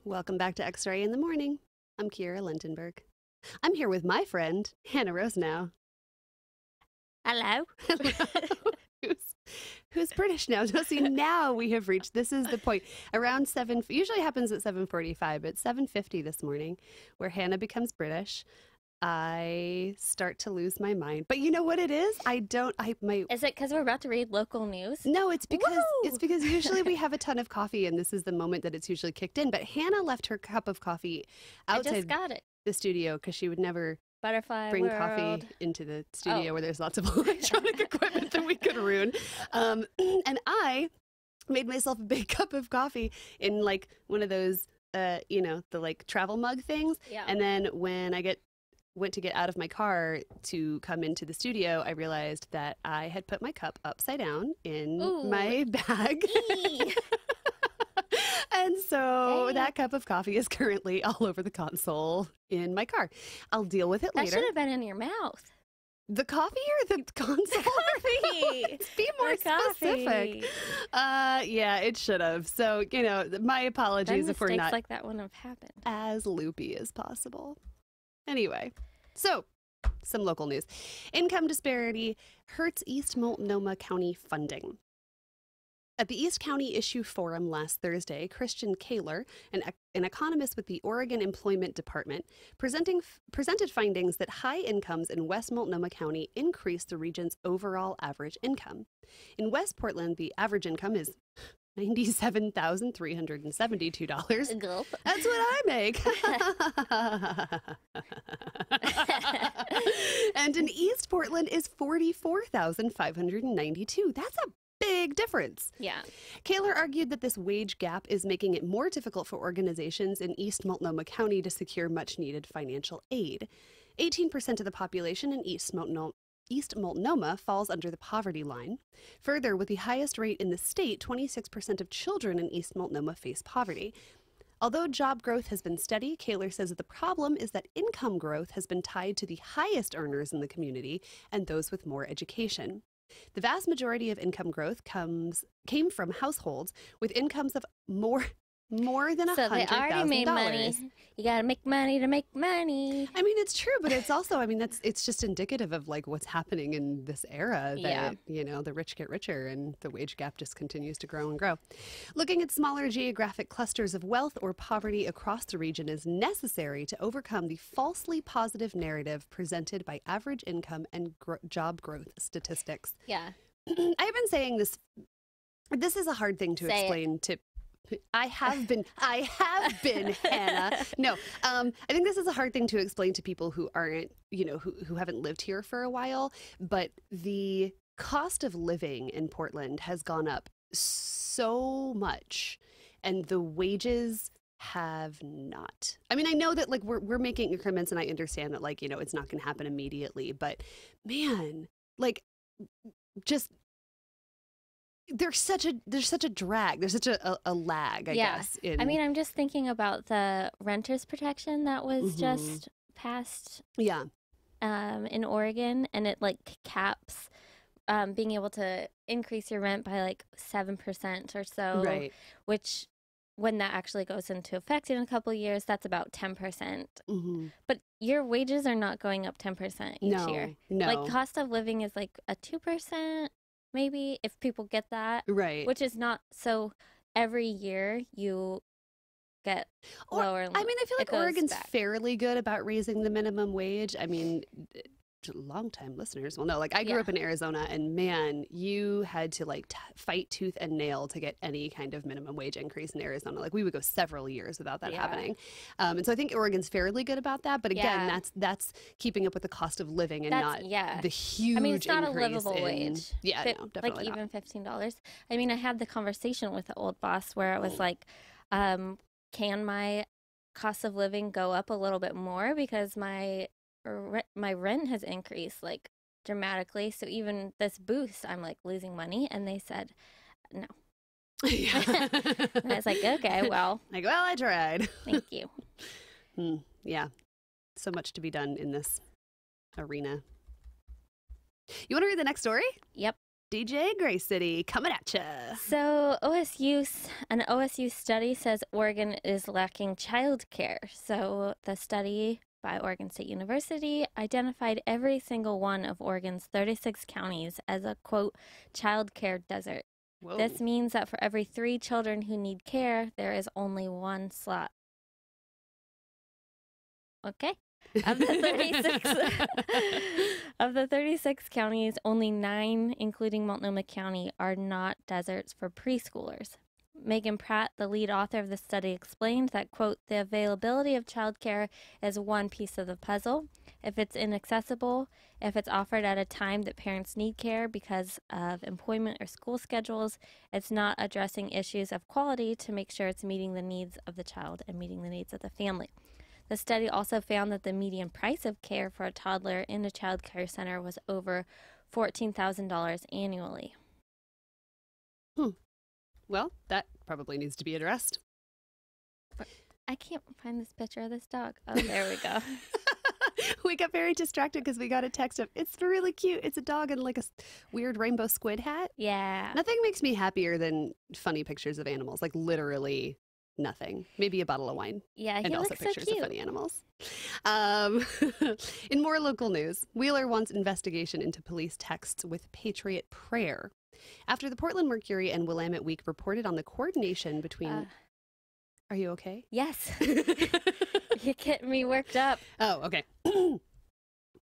Welcome back to X-Ray in the Morning. I'm Kiera Lentenberg. I'm here with my friend, Hannah Rosenau. Hello. Who's British now. So see, now we have reached, this is the point, around 7, usually happens at 7:45, but 7:50 this morning, where Hannah becomes British. I start to lose my mind. But you know what it is? Is it because we're about to read local news? No, it's because Woo! usually we have a ton of coffee and this is the moment that it's usually kicked in. But Hannah left her cup of coffee I outside just got it. the studio because she would never Butterfly bring World. coffee into the studio Oh. where there's lots of electronic equipment that we could ruin. And I made myself a big cup of coffee in like one of those, the like travel mug things. Yeah. And then when I went to get out of my car to come into the studio, I realized that I had put my cup upside down in my bag. Eee. And so Dang. that cup of coffee is currently all over the console in my car. I'll deal with it That later. should have been in your mouth. The coffee or the console? Coffee. Be more Or specific. coffee. Yeah, it should have. So, my apologies Then if we're mistakes not like that wouldn't have happened. as loopy as possible. Anyway, so some local news. Income disparity hurts East Multnomah County funding. At the East County Issue Forum last Thursday, Christian Kaler, an economist with the Oregon Employment Department, presented findings that high incomes in West Multnomah County increase the region's overall average income. In West Portland, the average income is $97,372. Gulp. That's what I make. And in East Portland is $44,592. That's a big difference. Yeah. Kaler argued that this wage gap is making it more difficult for organizations in East Multnomah County to secure much-needed financial aid. 18% of the population in East Multnomah falls under the poverty line. Further, with the highest rate in the state, 26% of children in East Multnomah face poverty. Although job growth has been steady, Kaler says that the problem is that income growth has been tied to the highest earners in the community and those with more education. The vast majority of income growth came from households with incomes of more than $100,000. So they already made money. You gotta make money to make money. I mean, it's true, but it's also, it's just indicative of like what's happening in this era that, the rich get richer and the wage gap just continues to grow and grow. Looking at smaller geographic clusters of wealth or poverty across the region is necessary to overcome the falsely positive narrative presented by average income and job growth statistics. Yeah. I have been saying this. This is a hard thing to explain to. I have been, Hannah. No, I think this is a hard thing to explain to people who aren't, who haven't lived here for a while. But the cost of living in Portland has gone up so much, and the wages have not. I mean, I know that like we're making increments, and I understand that like it's not going to happen immediately. But man, like just. There's such a drag. There's such a lag, I guess. I mean, I'm just thinking about the renters protection that was just passed. Yeah. In Oregon, and it like caps being able to increase your rent by like 7% or so. Right. Which, when that actually goes into effect in a couple of years, that's about 10%. But your wages are not going up 10% each year. No. Like cost of living is like a 2%. Maybe if people get that, right, which is not so. Every year you get lower. I mean, I feel like Oregon's fairly good about raising the minimum wage. I mean, long-time listeners will know. Like, I grew up in Arizona, and man, you had to like fight tooth and nail to get any kind of minimum wage increase in Arizona. Like, we would go several years without that happening. And so I think Oregon's fairly good about that. But again, that's keeping up with the cost of living and not the huge. I mean, it's not a increase livable wage. Yeah, no, definitely like even $15. I mean, I had the conversation with the old boss where it was like, can my cost of living go up a little bit more because my rent has increased like dramatically, so even this boost I'm like losing money, and they said no. And I was like, okay, well, I tried. Thank you. Yeah, so much to be done in this arena. You want to read the next story? Yep. DJ Gray City coming at ya. So an OSU study says Oregon is lacking childcare. So the study by Oregon State University identified every single one of Oregon's 36 counties as a, quote, childcare desert. Whoa. This means that for every 3 children who need care, there is only 1 slot. Okay. Of the 36 counties, only 9, including Multnomah County, are not deserts for preschoolers. Megan Pratt, the lead author of the study, explained that, quote, the availability of childcare is one piece of the puzzle. If it's inaccessible, if it's offered at a time that parents need care because of employment or school schedules, it's not addressing issues of quality to make sure it's meeting the needs of the child and meeting the needs of the family. The study also found that the median price of care for a toddler in a child care center was over $14,000 annually. Well, that probably needs to be addressed. I can't find this picture of this dog. Oh, there we go. We got very distracted because we got a text of, it's really cute. It's a dog in like a weird rainbow squid hat. Yeah. Nothing makes me happier than funny pictures of animals, like literally nothing. Maybe a bottle of wine. Yeah, he and also looks pictures so cute. of funny animals. In more local news, Wheeler wants investigation into police texts with Patriot Prayer. After the Portland Mercury and Willamette Week reported on the coordination between... Are you okay? Yes. You're getting me worked up. Oh, okay.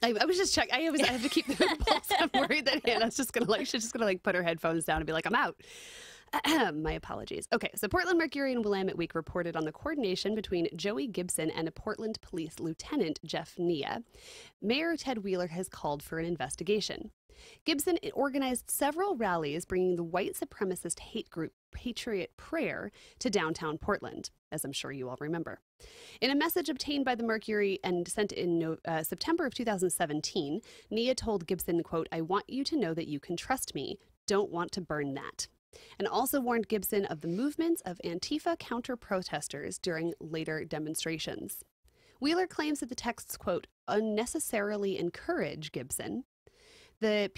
I was just checking. I have to keep the pulse. I'm worried that Hannah's just gonna she's just gonna put her headphones down and be like, I'm out. My apologies. Okay, so Portland Mercury and Willamette Week reported on the coordination between Joey Gibson and a Portland Police Lieutenant, Jeff Nia. Mayor Ted Wheeler has called for an investigation. Gibson organized several rallies bringing the white supremacist hate group Patriot Prayer to downtown Portland, as I'm sure you all remember. In a message obtained by the Mercury and sent in September of 2017, Nia told Gibson, quote, I want you to know that you can trust me. Don't want to burn that. And also warned Gibson of the movements of Antifa counter-protesters during later demonstrations. Wheeler claims that the texts, quote, unnecessarily encourage Gibson. The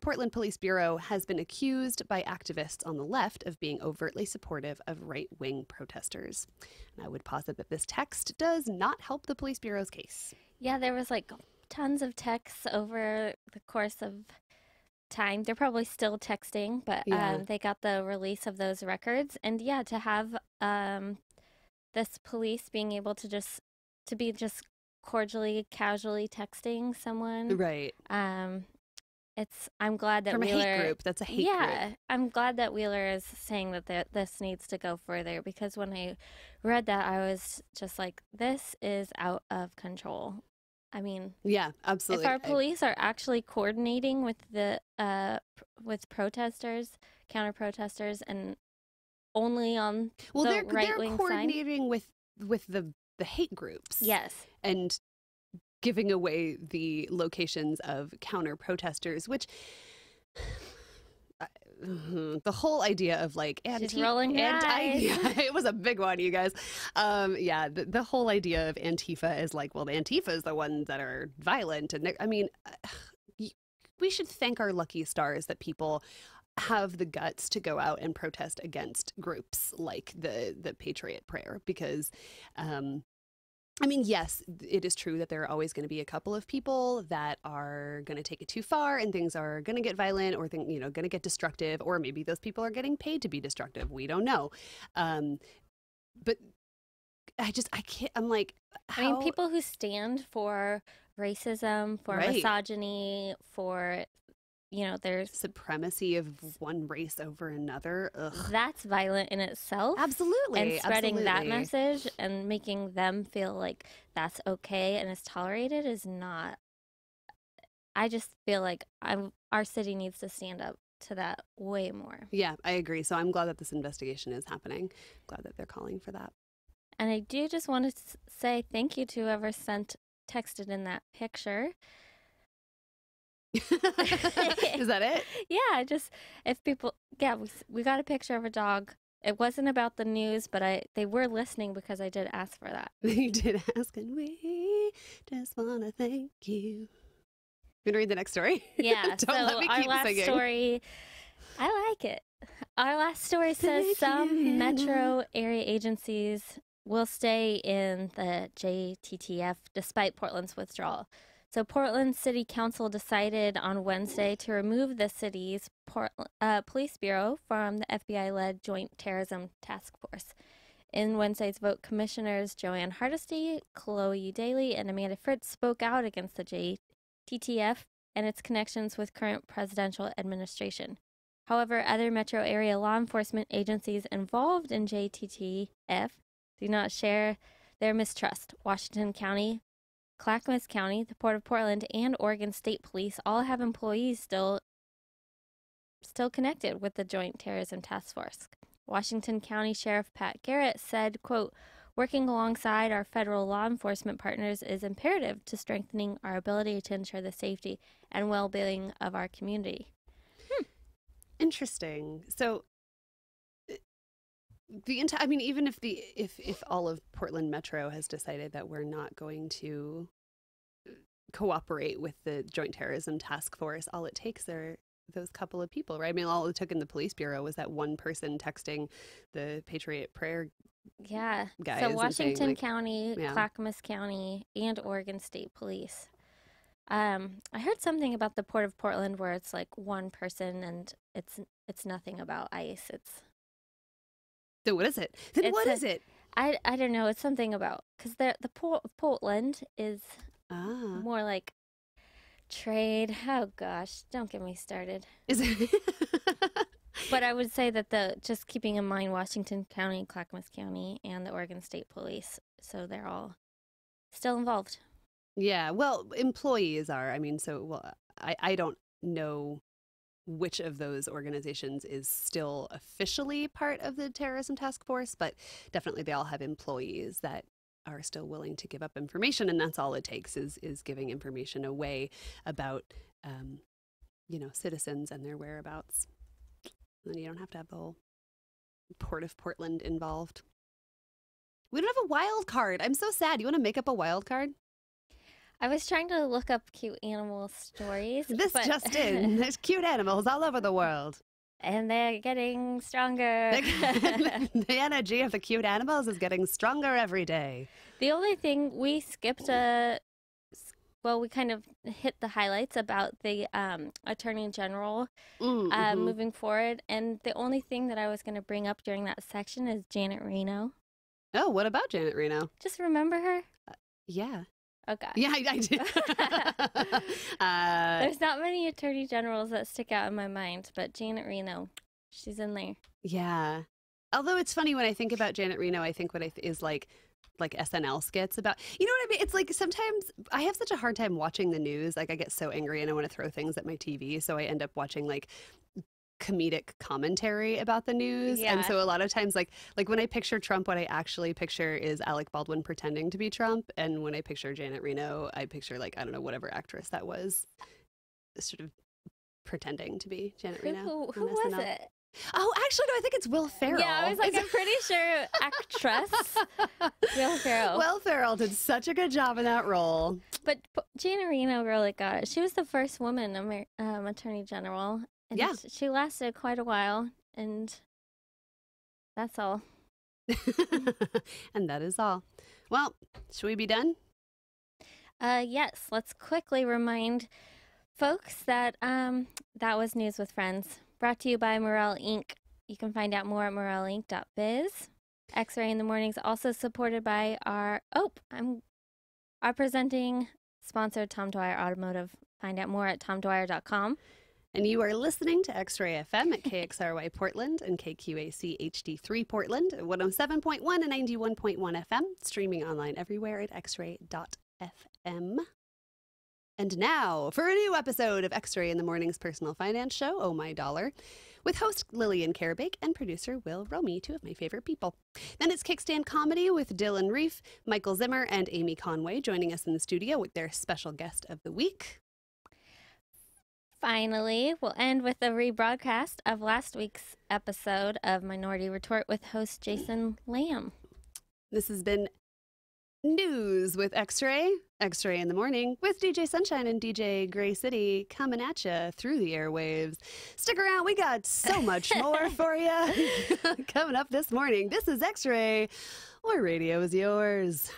Portland Police Bureau has been accused by activists on the left of being overtly supportive of right-wing protesters. And I would posit that this text does not help the Police Bureau's case. Yeah, there was like tons of texts over the course of time. They're probably still texting, but they got the release of those records. And yeah, to have this police being able to be just cordially, casually texting someone. Right. I'm glad that From Wheeler... a hate group. That's a hate group. Yeah, I'm glad that Wheeler is saying that this needs to go further, because when I read that, I was just like, this is out of control. I mean... Yeah, absolutely. If our police are actually coordinating with with protesters, counter-protesters, and only on the right-wing they're coordinating with the hate groups. Yes. And giving away the locations of counter-protesters, which the whole idea of like She's rolling her eyes. It was a big one, you guys. The whole idea of Antifa is like, well, the Antifa is the ones that are violent, and I mean, we should thank our lucky stars that people have the guts to go out and protest against groups like the Patriot Prayer, because I mean, yes, it is true that there are always going to be a couple of people that are going to take it too far and things are going to get violent or going to get destructive, or maybe those people are getting paid to be destructive. We don't know. But I can't, I'm like, how? I mean, people who stand for racism, for misogyny, for, there's supremacy of one race over another. Ugh. That's violent in itself. Absolutely. And spreading that message and making them feel like that's okay and is tolerated is not. I just feel like our city needs to stand up to that way more. Yeah, I agree. So I'm glad that this investigation is happening. Glad that they're calling for that. And I do just want to say thank you to whoever texted in that picture. Is that it? Yeah, if people, we got a picture of a dog. It wasn't about the news, but they were listening because I did ask for that. You did ask, and we just want to thank you. Gonna read the next story? Yeah. Don't let me our keep last singing. story, I like it. Our last story says some metro area agencies will stay in the JTTF despite Portland's withdrawal. So Portland City Council decided on Wednesday to remove the city's police bureau from the FBI-led Joint Terrorism Task Force. In Wednesday's vote, Commissioners Joanne Hardesty, Chloe Daly, and Amanda Fritz spoke out against the JTTF and its connections with current presidential administration. However, other metro area law enforcement agencies involved in JTTF do not share their mistrust. Washington County, Clackamas County, the Port of Portland, and Oregon State Police all have employees still connected with the Joint Terrorism Task Force. Washington County Sheriff Pat Garrett said, quote, "Working alongside our federal law enforcement partners is imperative to strengthening our ability to ensure the safety and well-being of our community." Interesting. So even if all of Portland Metro has decided that we're not going to cooperate with the Joint Terrorism Task Force, all it takes are those couple of people, right? I mean, all it took in the police bureau was that one person texting the Patriot Prayer guys. So Washington saying, County, Clackamas County, and Oregon State Police. I heard something about the Port of Portland where it's like one person and it's nothing about ICE. So what is it? Then what is it? I don't know. It's something about, because the Port of Portland is more like trade. Oh gosh, don't get me started. Is it? But I would say that just keeping in mind Washington County, Clackamas County, and the Oregon State Police, so they're all still involved. Yeah, well, employees are. I mean, I don't know which of those organizations is still officially part of the Terrorism Task Force, but definitely they all have employees that are still willing to give up information, and that's all it takes is giving information away about citizens and their whereabouts. And then you don't have to have the whole Port of Portland involved. We don't have a wild card. I'm so sad. You want to make up a wild card? I was trying to look up cute animal stories. Just in. There's cute animals all over the world. And they're getting stronger. The energy of the cute animals is getting stronger every day. The only thing we skipped we kind of hit the highlights about the Attorney General moving forward. And the only thing that I was going to bring up during that section is Janet Reno. Oh, what about Janet Reno? Just remember her? Yeah. Okay. Yeah, I do. There's not many attorney generals that stick out in my mind, but Janet Reno, she's in there. Yeah. Although it's funny when I think about Janet Reno, I think is like SNL skits about, you know what I mean? It's like sometimes I have such a hard time watching the news. Like I get so angry and I want to throw things at my TV. So I end up watching like comedic commentary about the news. Yeah. And so a lot of times like when I picture Trump, what I actually picture is Alec Baldwin pretending to be Trump. And when I picture Janet Reno, I picture like, I don't know, whatever actress that was sort of pretending to be Janet Reno. Who was it? Oh, actually, no, I think it's Will Ferrell. Yeah, I was like, I'm pretty sure actress Will Ferrell. Will Ferrell did such a good job in that role. But Janet Reno really got it. She was the first woman attorney general. And yeah. She lasted quite a while, and that's all. And that is all. Well, should we be done? Yes. Let's quickly remind folks that that was News with Friends, brought to you by Morel Inc. You can find out more at morelinc.biz. X-Ray in the Mornings, also supported by our presenting sponsor, Tom Dwyer Automotive. Find out more at tomdwyer.com. And you are listening to X-Ray FM at KXRY Portland and KQAC HD3 Portland, 107.1 and 91.1 FM, streaming online everywhere at xray.fm. And now for a new episode of X-Ray in the Morning's personal finance show, Oh My Dollar, with host Lillian Carabake and producer Will Romy, two of my favorite people. Then it's Kickstand Comedy with Dylan Reef, Michael Zimmer, and Amy Conway joining us in the studio with their special guest of the week. Finally, we'll end with a rebroadcast of last week's episode of Minority Retort with host Jason Lamb. This has been News with X-Ray. X-Ray in the morning with DJ Sunshine and DJ Gray City coming at you through the airwaves. Stick around. We got so much more for you coming up this morning. This is X-Ray, where radio is yours.